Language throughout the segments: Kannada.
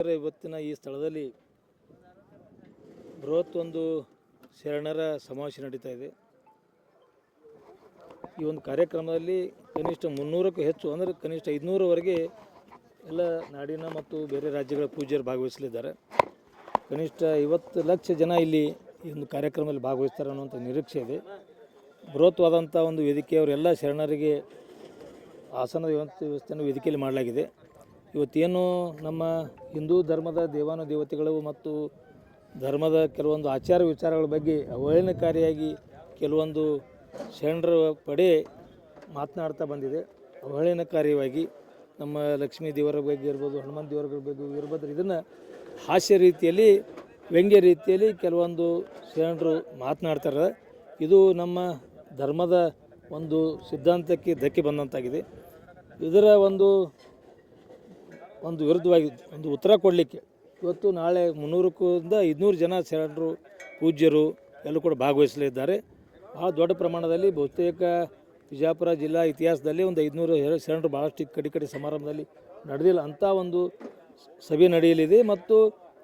ಇವತ್ತಿನ ಈ ಸ್ಥಳದಲ್ಲಿ ಬೃಹತ್ ಒಂದು ಶರಣರ ಸಮಾವೇಶ ನಡೀತಾ ಇದೆ. ಈ ಒಂದು ಕಾರ್ಯಕ್ರಮದಲ್ಲಿ ಕನಿಷ್ಠ 300ಕ್ಕೂ ಹೆಚ್ಚು ಅಂದರೆ ಕನಿಷ್ಠ 500ವರೆಗೆ ಎಲ್ಲ ನಾಡಿನ ಮತ್ತು ಬೇರೆ ರಾಜ್ಯಗಳ ಪೂಜ್ಯರು ಭಾಗವಹಿಸಲಿದ್ದಾರೆ. ಕನಿಷ್ಠ 50 ಲಕ್ಷ ಜನ ಇಲ್ಲಿ ಈ ಒಂದು ಕಾರ್ಯಕ್ರಮದಲ್ಲಿ ಭಾಗವಹಿಸ್ತಾರೆ ಅನ್ನುವಂಥ ನಿರೀಕ್ಷೆ ಇದೆ. ಬೃಹತ್ವಾದಂಥ ಒಂದು ವೇದಿಕೆ ಅವರೆಲ್ಲ ಶರಣರಿಗೆ ಆಸನದ ವ್ಯವಸ್ಥೆಯನ್ನು ವೇದಿಕೆಯಲ್ಲಿ ಮಾಡಲಾಗಿದೆ. ಇವತ್ತೇನು ನಮ್ಮ ಹಿಂದೂ ಧರ್ಮದ ದೇವಾನುದೇವತೆಗಳು ಮತ್ತು ಧರ್ಮದ ಕೆಲವೊಂದು ಆಚಾರ ವಿಚಾರಗಳ ಬಗ್ಗೆ ಅವಹೇಳನಕಾರಿಯಾಗಿ ಕೆಲವೊಂದು ಶರಣರ ಪಡೆ ಮಾತನಾಡ್ತಾ ಬಂದಿದೆ. ಅವಹೇಳನಕಾರಿಯಾಗಿ ನಮ್ಮ ಲಕ್ಷ್ಮೀ ದೇವರ ಬಗ್ಗೆ ಇರ್ಬೋದು, ಹನುಮಂತ ದೇವರ ಬಗ್ಗೆ ಇರ್ಬೋದು, ಇದನ್ನು ಹಾಸ್ಯ ರೀತಿಯಲ್ಲಿ, ವ್ಯಂಗ್ಯ ರೀತಿಯಲ್ಲಿ ಕೆಲವೊಂದು ಶರಣರು ಮಾತನಾಡ್ತಾರೆ. ಇದು ನಮ್ಮ ಧರ್ಮದ ಒಂದು ಸಿದ್ಧಾಂತಕ್ಕೆ ಧಕ್ಕೆ ಬಂದಂತಾಗಿದೆ. ಇದರ ಒಂದು ವಿರುದ್ಧವಾಗಿ ಒಂದು ಉತ್ತರ ಕೊಡಲಿಕ್ಕೆ ಇವತ್ತು ನಾಳೆ 300ರಿಂದ 500 ಜನ ಶರಣರು ಪೂಜ್ಯರು ಎಲ್ಲರೂ ಕೂಡ ಭಾಗವಹಿಸಲಿದ್ದಾರೆ. ಭಾಳ ದೊಡ್ಡ ಪ್ರಮಾಣದಲ್ಲಿ ಬಹುತೇಕ ವಿಜಯಪುರ ಜಿಲ್ಲಾ ಇತಿಹಾಸದಲ್ಲಿ ಒಂದು 500 ಶರಣರು ಭಾಳಷ್ಟು ಕಡೆ ಸಮಾರಂಭದಲ್ಲಿ ನಡೆದಿಲ್ಲ ಅಂಥ ಒಂದು ಸಭೆ ನಡೆಯಲಿದೆ. ಮತ್ತು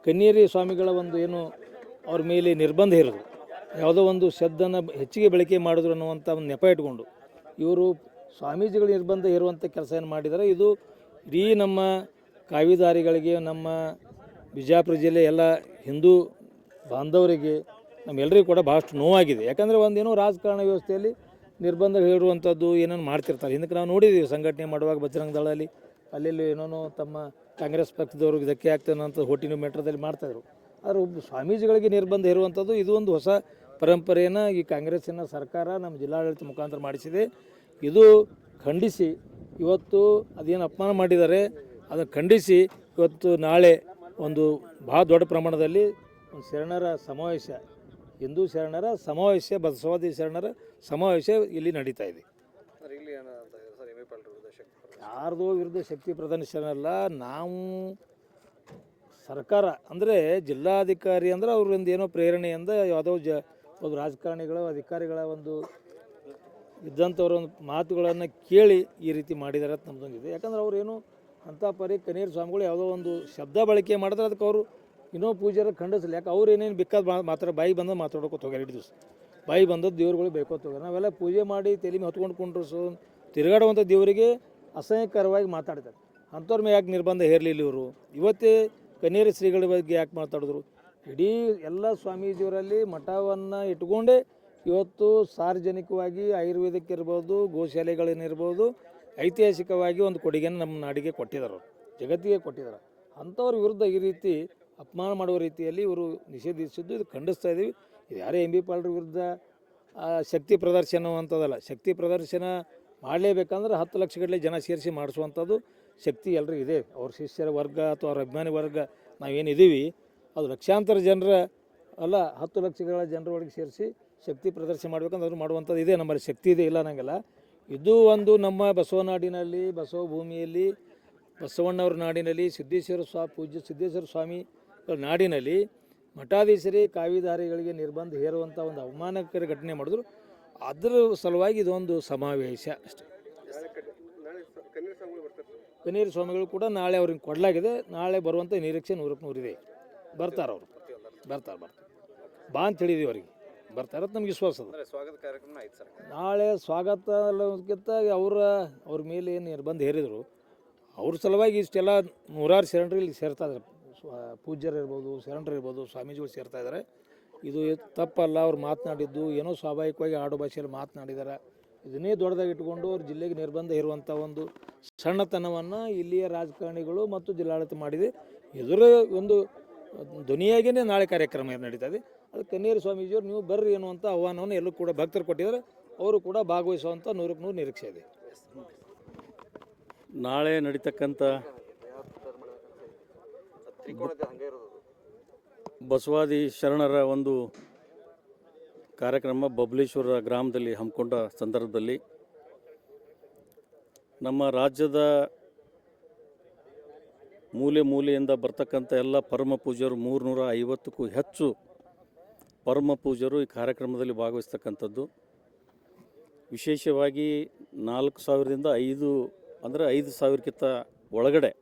ಕನ್ನೇರಿ ಸ್ವಾಮಿಗಳ ಒಂದು ಏನು ಅವ್ರ ಮೇಲೆ ನಿರ್ಬಂಧ ಇರೋದು, ಯಾವುದೋ ಒಂದು ಶಬ್ದನ ಹೆಚ್ಚಿಗೆ ಬಳಕೆ ಮಾಡಿದ್ರು ಅನ್ನುವಂಥ ಒಂದು ನೆಪ ಇಟ್ಕೊಂಡು ಇವರು ಸ್ವಾಮೀಜಿಗಳ ನಿರ್ಬಂಧ ಇರುವಂಥ ಕೆಲಸ ಏನು ಮಾಡಿದ್ದಾರೆ. ಇದು ಇಡೀ ನಮ್ಮ ಕಾವಿದಾರಿಗಳಿಗೆ, ನಮ್ಮ ಬಿಜಾಪುರ ಜಿಲ್ಲೆ ಎಲ್ಲ ಹಿಂದೂ ಬಾಂಧವರಿಗೆ, ನಮ್ಮೆಲ್ಲರಿಗೂ ಕೂಡ ಭಾಳಷ್ಟು ನೋವಾಗಿದೆ. ಯಾಕಂದರೆ ಒಂದೇನೋ ರಾಜಕಾರಣ ವ್ಯವಸ್ಥೆಯಲ್ಲಿ ನಿರ್ಬಂಧ ಹೇರುವಂಥದ್ದು ಏನೇನು ಮಾಡ್ತಿರ್ತಾರೆ. ಹಿಂದಕ್ಕೆ ನಾವು ನೋಡಿದ್ದೀವಿ ಸಂಘಟನೆ ಮಾಡುವಾಗ ಬಜರಂಗ ದಳದಲ್ಲಿ ಅಲ್ಲೆಲ್ಲಿ ಏನೋ ತಮ್ಮ ಕಾಂಗ್ರೆಸ್ ಪಕ್ಷದವ್ರಿಗೆ ಧಕ್ಕೆ ಆಗ್ತಾನೆ ಅಂತ ಹೋಟಿನ ಮೆಟ್ರದಲ್ಲಿ ಮಾಡ್ತಾಯಿದ್ರು. ಆದರೆ ಒಬ್ಬ ಸ್ವಾಮೀಜಿಗಳಿಗೆ ನಿರ್ಬಂಧ ಇರುವಂಥದ್ದು ಇದು ಒಂದು ಹೊಸ ಪರಂಪರೆಯನ್ನು ಈ ಕಾಂಗ್ರೆಸ್ಸಿನ ಸರ್ಕಾರ ನಮ್ಮ ಜಿಲ್ಲಾಡಳಿತ ಮುಖಾಂತರ ಮಾಡಿಸಿದೆ. ಇದು ಖಂಡಿಸಿ ಇವತ್ತು ಅದೇನು ಅಪಮಾನ ಮಾಡಿದ್ದಾರೆ ಅದನ್ನು ಖಂಡಿಸಿ ಇವತ್ತು ನಾಳೆ ಒಂದು ಭಾಳ ದೊಡ್ಡ ಪ್ರಮಾಣದಲ್ಲಿ ಒಂದು ಶರಣರ ಸಮಾವೇಶ, ಹಿಂದೂ ಶರಣರ ಸಮಾವೇಶ, ಬಸವಾದಿ ಶರಣರ ಸಮಾವೇಶ ಇಲ್ಲಿ ನಡೀತಾ ಇದೆ. ಯಾರ್ದೋ ವಿರುದ್ಧ ಶಕ್ತಿ ಪ್ರದರ್ಶನ ಅಲ್ಲ. ನಾವು ಸರ್ಕಾರ ಅಂದರೆ ಜಿಲ್ಲಾಧಿಕಾರಿ ಅಂದರೆ ಅವ್ರಿಂದ ಏನೋ ಪ್ರೇರಣೆಯಿಂದ ಯಾವುದೋ ಒಂದು ರಾಜಕಾರಣಿಗಳು ಅಧಿಕಾರಿಗಳ ಒಂದು ಇದ್ದಂಥವ್ರ ಒಂದು ಮಾತುಗಳನ್ನು ಕೇಳಿ ಈ ರೀತಿ ಮಾಡಿದ್ದಾರೆ ಅಂತ ನಮ್ಮದೊಂದಿದೆ. ಯಾಕಂದ್ರೆ ಅವ್ರೇನು ಅಂಥ ಪರಿ ಕನ್ನೇರಿ ಸ್ವಾಮಿಗಳು ಯಾವುದೋ ಒಂದು ಶಬ್ದ ಬಳಕೆ ಮಾಡಿದ್ರೆ ಅದಕ್ಕೆ ಅವರು ಇನ್ನೂ ಪೂಜಾರ ಖಂಡಿಸಲಿ. ಯಾಕೆ ಅವ್ರು ಏನೇನು ಬೇಕಾದ ಬಾಯಿ ಬಂದು ಮಾತಾಡೋಕೆ ಹೋಗ್ಯಾರ. 2 ದಿವಸ ಬಾಯಿ ಬಂದದ್ದು ದೇವ್ರುಗಳು ಬೇಕೋತ ಹೋಗ್ಯಾರ. ನಾವೆಲ್ಲ ಪೂಜೆ ಮಾಡಿ ತಲೆ ಮೇಲೆ ಹೊತ್ಕೊಂಡು ಕುಂಡ್ರು ತಿರುಗಾಡುವಂಥ ದೇವರಿಗೆ ಅಸಹ್ಯಕರವಾಗಿ ಮಾತಾಡ್ತಾರೆ. ಅಂಥವ್ರ ಮೇಲೆ ಯಾಕೆ ನಿರ್ಬಂಧ ಹೇರಲಿಲ್ಲ ಇವರು? ಇವತ್ತೇ ಕನ್ನೇರಿ ಶ್ರೀಗಳ ಬಗ್ಗೆ ಯಾಕೆ ಮಾತಾಡಿದ್ರು? ಇಡೀ ಎಲ್ಲ ಸ್ವಾಮೀಜಿಯವರಲ್ಲಿ ಮಠವನ್ನು ಇಟ್ಕೊಂಡೇ ಇವತ್ತು ಸಾರ್ವಜನಿಕವಾಗಿ ಆಯುರ್ವೇದಕ್ಕಿರ್ಬೋದು, ಗೋಶಾಲೆಗಳೇನಿರ್ಬೋದು, ಐತಿಹಾಸಿಕವಾಗಿ ಒಂದು ಕೊಡುಗೆಯನ್ನು ನಮ್ಮ ನಾಡಿಗೆ ಕೊಟ್ಟಿದ್ದಾರೆ, ಜಗತ್ತಿಗೆ ಕೊಟ್ಟಿದ್ದಾರೆ. ಅಂಥವ್ರ ವಿರುದ್ಧ ಈ ರೀತಿ ಅಪಮಾನ ಮಾಡುವ ರೀತಿಯಲ್ಲಿ ಇವರು ನಿಷೇಧಿಸಿದ್ದು ಇದು ಖಂಡಿಸ್ತಾ ಇದ್ದೀವಿ. ಇದು ಯಾರೇ ಎಂ ಬಿ ಪಾಲ್ರ ವಿರುದ್ಧ ಶಕ್ತಿ ಪ್ರದರ್ಶನ ಅಂತದಲ್ಲ. ಶಕ್ತಿ ಪ್ರದರ್ಶನ ಮಾಡಲೇಬೇಕಂದ್ರೆ 10 ಲಕ್ಷಗಟ್ಟಲೆ ಜನ ಸೇರಿಸಿ ಮಾಡಿಸುವಂಥದ್ದು ಶಕ್ತಿ ಎಲ್ಲರಿಗೂ ಇದೆ. ಅವ್ರ ಶಿಷ್ಯರ ವರ್ಗ ಅಥವಾ ಅವ್ರ ಅಭಿಮಾನಿ ವರ್ಗ ನಾವೇನಿದ್ದೀವಿ ಅದು ಲಕ್ಷಾಂತರ ಜನರ ಅಲ್ಲ, 10 ಲಕ್ಷಗಳ ಜನರ ಒಳಗೆ ಸೇರಿಸಿ ಶಕ್ತಿ ಪ್ರದರ್ಶನ ಮಾಡ್ಬೇಕಂದ್ರೆ ಅದು ಮಾಡುವಂಥದ್ದು ಇದೆ. ನಮ್ಮಲ್ಲಿ ಶಕ್ತಿ ಇದೆ, ಇಲ್ಲ ಅನ್ನಂಗಿಲ್ಲ. ಇದು ಒಂದು ನಮ್ಮ ಬಸವನಾಡಿನಲ್ಲಿ, ಬಸವ ಭೂಮಿಯಲ್ಲಿ, ಬಸವಣ್ಣವ್ರ ನಾಡಿನಲ್ಲಿ, ಪೂಜ್ಯ ಸಿದ್ದೇಶ್ವರ ಸ್ವಾಮಿಗಳ ನಾಡಿನಲ್ಲಿ ಮಠಾಧೀಶರೇ ಕಾವಿದಾರಿಗಳಿಗೆ ನಿರ್ಬಂಧ ಹೇರುವಂಥ ಒಂದು ಅವಮಾನಕರ ಘಟನೆ ಮಾಡಿದ್ರು. ಅದರ ಸಲುವಾಗಿ ಇದೊಂದು ಸಮಾವೇಶ ಅಷ್ಟೇ. ಕನ್ನೇರಿ ಸ್ವಾಮಿಗಳು ಕೂಡ ನಾಳೆ ಅವ್ರಿಗೆ ಕೊಡಲಾಗಿದೆ. ನಾಳೆ ಬರುವಂಥ ನಿರೀಕ್ಷೆ 100% ಇದೆ. ಬರ್ತಾರೆ ಅವರು, ಬರ್ತಾರೆ ಬಾ ಅಂತ ಹೇಳಿದೀವಿ ಅವರಿಗೆ. ಬರ್ತಾರೆ ಅಂತ ನಮ್ಗೆ ವಿಶ್ವಾಸ ಅದ. ನಾಳೆ ಸ್ವಾಗತ ಅನ್ನೋದಕ್ಕಿಂತ ಅವ್ರ ಮೇಲೆ ಏನು ನಿರ್ಬಂಧ ಹೇರಿದರು ಅವ್ರ ಸಲುವಾಗಿ ಇಷ್ಟೆಲ್ಲ 100 ಶರಣರು ಇಲ್ಲಿ ಸೇರ್ತಾ ಇದ್ದಾರೆ. ಪೂಜ್ಯರು ಇರ್ಬೋದು, ಶರಣರು ಇರ್ಬೋದು, ಸ್ವಾಮೀಜಿಗಳು ಸೇರ್ತಾ ಇದ್ದಾರೆ. ಇದು ತಪ್ಪಲ್ಲ. ಅವ್ರು ಮಾತನಾಡಿದ್ದು ಏನೋ ಸ್ವಾಭಾವಿಕವಾಗಿ ಆಡು ಭಾಷೆಯಲ್ಲಿ ಮಾತನಾಡಿದ್ದಾರೆ. ಇದನ್ನೇ ದೊಡ್ಡದಾಗಿ ಇಟ್ಕೊಂಡು ಅವ್ರ ಜಿಲ್ಲೆಗೆ ನಿರ್ಬಂಧ ಇರುವಂಥ ಒಂದು ಸಣ್ಣತನವನ್ನು ಇಲ್ಲಿಯ ರಾಜಕಾರಣಿಗಳು ಮತ್ತು ಜಿಲ್ಲಾಡಳಿತ ಮಾಡಿದೆ. ಇದರ ಒಂದು ಧ್ವನಿಯಾಗಿಯೇ ನಾಳೆ ಕಾರ್ಯಕ್ರಮ ನಡೀತಾ ಇದೆ. ಅದು ಕನ್ನೇರಿ ಸ್ವಾಮೀಜಿಯವರು ನೀವು ಬರ್ರಿ ಅನ್ನುವಂಥ ಆಹ್ವಾನವನ್ನು ಎಲ್ಲೂ ಕೂಡ ಭಕ್ತರು ಕೊಟ್ಟಿದ್ದಾರೆ. ಅವರು ಕೂಡ ಭಾಗವಹಿಸುವಂಥ 100% ನಿರೀಕ್ಷೆ ಇದೆ. ನಾಳೆ ನಡೀತಕ್ಕಂಥ ಬಸವಾದಿ ಶರಣರ ಒಂದು ಕಾರ್ಯಕ್ರಮ ಬಬಲೇಶ್ವರ ಗ್ರಾಮದಲ್ಲಿ ಹಮ್ಮಿಕೊಂಡ ಸಂದರ್ಭದಲ್ಲಿ ನಮ್ಮ ರಾಜ್ಯದ ಮೂಲೆಯಿಂದ ಬರ್ತಕ್ಕಂಥ ಎಲ್ಲ ಪರಮ ಪೂಜ್ಯರು 350ಕ್ಕೂ ಹೆಚ್ಚು ಪರಮ ಪೂಜ್ಯರು ಈ ಕಾರ್ಯಕ್ರಮದಲ್ಲಿ ಭಾಗವಹಿಸ್ತಕ್ಕಂಥದ್ದು. ವಿಶೇಷವಾಗಿ 4,000ರಿಂದ 5,000 ಅಂದರೆ 5,000ಕ್ಕಿಂತ ಒಳಗಡೆ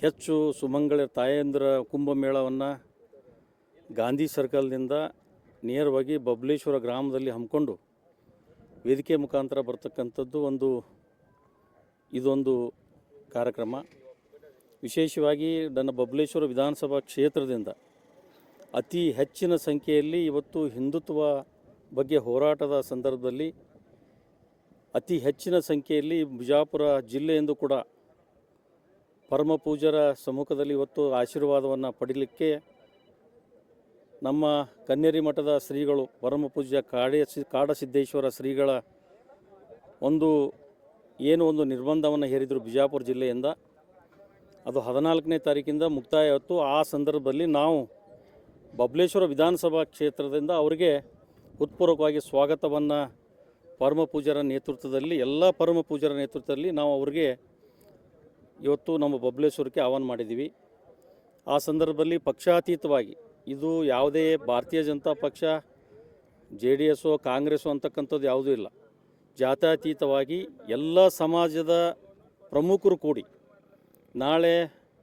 ಹೆಚ್ಚು ಸುಮಂಗಳ ತಾಯಂದಿರ ಕುಂಭಮೇಳವನ್ನು ಗಾಂಧಿ ಸರ್ಕಲ್ನಿಂದ ನೇರವಾಗಿ ಬಬಲೇಶ್ವರ ಗ್ರಾಮದಲ್ಲಿ ಹಮ್ಮಿಕೊಂಡು ವೇದಿಕೆ ಮುಖಾಂತರ ಬರ್ತಕ್ಕಂಥದ್ದು ಇದೊಂದು ಕಾರ್ಯಕ್ರಮ. ವಿಶೇಷವಾಗಿ ನನ್ನ ಬಬಲೇಶ್ವರ ವಿಧಾನಸಭಾ ಕ್ಷೇತ್ರದಿಂದ ಅತಿ ಹೆಚ್ಚಿನ ಸಂಖ್ಯೆಯಲ್ಲಿ ಇವತ್ತು ಹಿಂದುತ್ವ ಬಗ್ಗೆ ಹೋರಾಟದ ಸಂದರ್ಭದಲ್ಲಿ ಅತಿ ಹೆಚ್ಚಿನ ಸಂಖ್ಯೆಯಲ್ಲಿ ಬಿಜಾಪುರ ಜಿಲ್ಲೆಯಿಂದ ಕೂಡ ಪರಮ ಪೂಜ್ಯರ ಸಮ್ಮುಖದಲ್ಲಿ ಇವತ್ತು ಆಶೀರ್ವಾದವನ್ನು ಪಡೀಲಿಕ್ಕೆ ನಮ್ಮ ಕನ್ನೇರಿ ಮಠದ ಶ್ರೀಗಳು ಪರಮ ಪೂಜ್ಯ ಕಾಡಸಿದ್ದೇಶ್ವರ ಶ್ರೀಗಳ ಒಂದು ನಿರ್ಬಂಧವನ್ನು ಹೇರಿದರು ಬಿಜಾಪುರ ಜಿಲ್ಲೆಯಿಂದ. ಅದು 14ನೇ ತಾರೀಕಿಂದ ಮುಕ್ತಾಯ ಆಯಿತು. ಆ ಸಂದರ್ಭದಲ್ಲಿ ನಾವು ಬಬಲೇಶ್ವರ ವಿಧಾನಸಭಾ ಕ್ಷೇತ್ರದಿಂದ ಅವರಿಗೆ ಹೃತ್ಪೂರ್ವಕವಾಗಿ ಸ್ವಾಗತವನ್ನು ಪರಮ ಪೂಜ್ಯರ ನೇತೃತ್ವದಲ್ಲಿ ಎಲ್ಲ ಪರಮ ಪೂಜ್ಯರ ನೇತೃತ್ವದಲ್ಲಿ ನಾವು ಅವ್ರಿಗೆ ಇವತ್ತು ನಮ್ಮ ಬಬಲೇಶ್ವರಕ್ಕೆ ಆಹ್ವಾನ ಮಾಡಿದ್ದೀವಿ. ಆ ಸಂದರ್ಭದಲ್ಲಿ ಪಕ್ಷಾತೀತವಾಗಿ ಇದು ಯಾವುದೇ ಭಾರತೀಯ ಜನತಾ ಪಕ್ಷ JDS ಕಾಂಗ್ರೆಸ್ಸು ಅಂತಕ್ಕಂಥದ್ದು ಯಾವುದೂ ಇಲ್ಲ. ಜಾತ್ಯತೀತವಾಗಿ ಎಲ್ಲ ಸಮಾಜದ ಪ್ರಮುಖರು ಕೂಡಿ ನಾಳೆ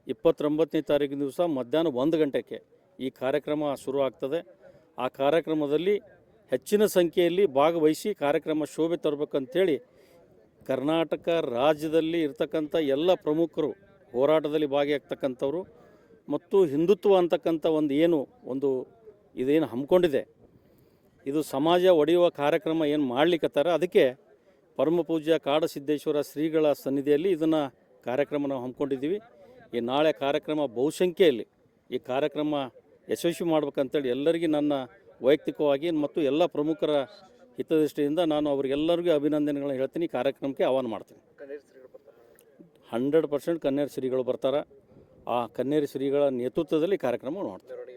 29ನೇ ತಾರೀಕಿನ ದಿವಸ ಮಧ್ಯಾಹ್ನ 1 ಗಂಟೆಗೆ ಈ ಕಾರ್ಯಕ್ರಮ ಶುರು ಆಗ್ತದೆ. ಆ ಕಾರ್ಯಕ್ರಮದಲ್ಲಿ ಹೆಚ್ಚಿನ ಸಂಖ್ಯೆಯಲ್ಲಿ ಭಾಗವಹಿಸಿ ಕಾರ್ಯಕ್ರಮ ಶೋಭೆ ತರಬೇಕಂತೇಳಿ ಕರ್ನಾಟಕ ರಾಜ್ಯದಲ್ಲಿ ಇರ್ತಕ್ಕಂಥ ಎಲ್ಲ ಪ್ರಮುಖರು ಹೋರಾಟದಲ್ಲಿ ಭಾಗಿಯಾಗ್ತಕ್ಕಂಥವ್ರು ಮತ್ತು ಹಿಂದುತ್ವ ಅಂತಕ್ಕಂಥ ಇದೇನು ಹಮ್ಮಿಕೊಂಡಿದೆ, ಇದು ಸಮಾಜ ಒಡೆಯುವ ಕಾರ್ಯಕ್ರಮ ಏನು ಮಾಡ್ಲಿಕ್ಕತ್ತಾರೆ. ಅದಕ್ಕೆ ಪರಮ ಪೂಜ್ಯ ಕಾಡಸಿದ್ದೇಶ್ವರ ಶ್ರೀಗಳ ಸನ್ನಿಧಿಯಲ್ಲಿ ಇದನ್ನು ಕಾರ್ಯಕ್ರಮ ನಾವು ಹಮ್ಮಿಕೊಂಡಿದ್ದೀವಿ. ಈ ನಾಳೆ ಕಾರ್ಯಕ್ರಮ ಬಹುಸಂಖ್ಯೆಯಲ್ಲಿ ಈ ಕಾರ್ಯಕ್ರಮ ಯಶಸ್ವಿ ಮಾಡ್ಬೇಕಂತೇಳಿ ಎಲ್ಲರಿಗೂ ನನ್ನ ವೈಯಕ್ತಿಕವಾಗಿ ಮತ್ತು ಎಲ್ಲ ಪ್ರಮುಖರ ಹಿತದೃಷ್ಟಿಯಿಂದ ನಾನು ಅವರಿಗೆಲ್ಲರಿಗೂ ಅಭಿನಂದನೆಗಳನ್ನ ಹೇಳ್ತೀನಿ. ಈ ಕಾರ್ಯಕ್ರಮಕ್ಕೆ ಆಹ್ವಾನ ಮಾಡ್ತೀನಿ. 100% ಕನ್ನೇರಿ ಶ್ರೀಗಳು ಬರ್ತಾರೆ. ಆ ಕನ್ನೇರಿ ಶ್ರೀಗಳ ನೇತೃತ್ವದಲ್ಲಿ ಕಾರ್ಯಕ್ರಮ ಮಾಡ್ತೀವಿ.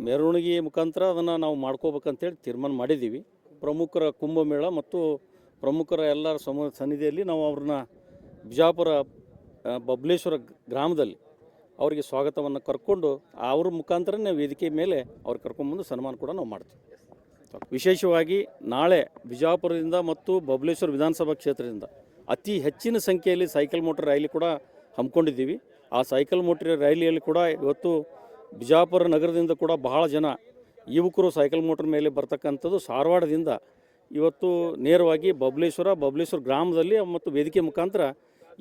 ಮೆರವಣಿಗೆ ಮುಖಾಂತರ ಅದನ್ನು ನಾವು ಮಾಡ್ಕೋಬೇಕಂತೇಳಿ ತೀರ್ಮಾನ ಮಾಡಿದ್ದೀವಿ. ಪ್ರಮುಖರ ಕುಂಭಮೇಳ ಮತ್ತು ಪ್ರಮುಖರ ಎಲ್ಲರ ಸನ್ನಿಧಿಯಲ್ಲಿ ನಾವು ಅವ್ರನ್ನ ಬಿಜಾಪುರ ಬಬಲೇಶ್ವರ ಗ್ರಾಮದಲ್ಲಿ ಅವರಿಗೆ ಸ್ವಾಗತವನ್ನು ಕರ್ಕೊಂಡು ಅವ್ರ ಮುಖಾಂತರನೇ ವೇದಿಕೆ ಮೇಲೆ ಅವ್ರು ಕರ್ಕೊಂಡ್ಬಂದು ಸನ್ಮಾನ ಕೂಡ ನಾವು ಮಾಡ್ತೀವಿ. ವಿಶೇಷವಾಗಿ ನಾಳೆ ಬಿಜಾಪುರದಿಂದ ಮತ್ತು ಬಬಲೇಶ್ವರ ವಿಧಾನಸಭಾ ಕ್ಷೇತ್ರದಿಂದ ಅತಿ ಹೆಚ್ಚಿನ ಸಂಖ್ಯೆಯಲ್ಲಿ ಸೈಕಲ್ ಮೋಟರ್ ರ್ಯಾಲಿ ಕೂಡ ಹಮ್ಮಿಕೊಂಡಿದ್ದೀವಿ. ಆ ಸೈಕಲ್ ಮೋಟರ್ ರ್ಯಾಲಿಯಲ್ಲಿ ಕೂಡ ಇವತ್ತು ಬಿಜಾಪುರ ನಗರದಿಂದ ಕೂಡ ಬಹಳ ಜನ ಯುವಕರು ಸೈಕಲ್ ಮೋಟರ್ ಮೇಲೆ ಬರ್ತಕ್ಕಂಥದ್ದು ಧಾರವಾಡದಿಂದ ಇವತ್ತು ನೇರವಾಗಿ ಬಬಲೇಶ್ವರ ಗ್ರಾಮದಲ್ಲಿ ಮತ್ತು ವೇದಿಕೆ ಮುಖಾಂತರ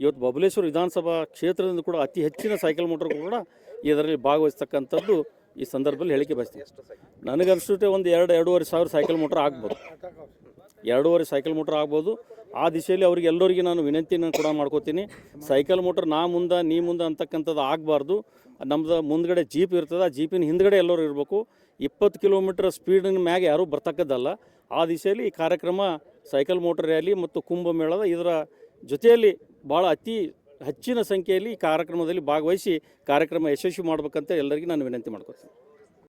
ಇವತ್ತು ಬಬಲೇಶ್ವರ ವಿಧಾನಸಭಾ ಕ್ಷೇತ್ರದಿಂದ ಕೂಡ ಅತಿ ಹೆಚ್ಚಿನ ಸೈಕಲ್ ಮೋಟರ್ ಕೂಡ ಇದರಲ್ಲಿ ಭಾಗವಹಿಸ್ತಕ್ಕಂಥದ್ದು ಈ ಸಂದರ್ಭದಲ್ಲಿ ಹೇಳಿಕೆ ಬಯಸ್ತೀನಿ. ನನಗನ್ನಿಸುತ್ತೆ ಒಂದು 2-2.5 ಸಾವಿರ ಸೈಕಲ್ ಮೋಟರ್ ಆಗ್ಬೋದು, 2.5 ಸೈಕಲ್ ಮೋಟರ್ ಆಗ್ಬೋದು. ಆ ದಿಶೆಯಲ್ಲಿ ಎಲ್ಲರಿಗೆ ನಾನು ವಿನಂತಿಯನ್ನು ಕೂಡ ಮಾಡ್ಕೋತೀನಿ. ಸೈಕಲ್ ಮೋಟರ್ ನೀ ಮುಂದೆ ಅಂತಕ್ಕಂಥದ್ದು ಆಗಬಾರ್ದು. ನಮ್ಮದು ಮುಂದ್ಗಡೆ ಜೀಪ್ ಇರ್ತದೆ, ಆ ಜೀಪಿನ ಹಿಂದ್ಗಡೆ ಎಲ್ಲರೂ ಇರಬೇಕು. 20 ಕಿಲೋಮೀಟರ್ ಸ್ಪೀಡಿನ ಮ್ಯಾಗ ಯಾರೂ ಬರ್ತಕ್ಕದ್ದಲ್ಲ. ಆ ದಿಶೆಯಲ್ಲಿ ಈ ಕಾರ್ಯಕ್ರಮ ಸೈಕಲ್ ಮೋಟರ್ ರ್ಯಾಲಿ ಮತ್ತು ಕುಂಭಮೇಳದ ಇದರ ಜೊತೆಯಲ್ಲಿ ಭಾಳ ಅತಿ ಹೆಚ್ಚಿನ ಸಂಖ್ಯೆಯಲ್ಲಿ ಈ ಕಾರ್ಯಕ್ರಮದಲ್ಲಿ ಭಾಗವಹಿಸಿ ಕಾರ್ಯಕ್ರಮ ಯಶಸ್ವಿ ಮಾಡಬೇಕಂತ ಎಲ್ಲರಿಗೂ ನಾನು ವಿನಂತಿ ಮಾಡ್ಕೊತೀನಿ.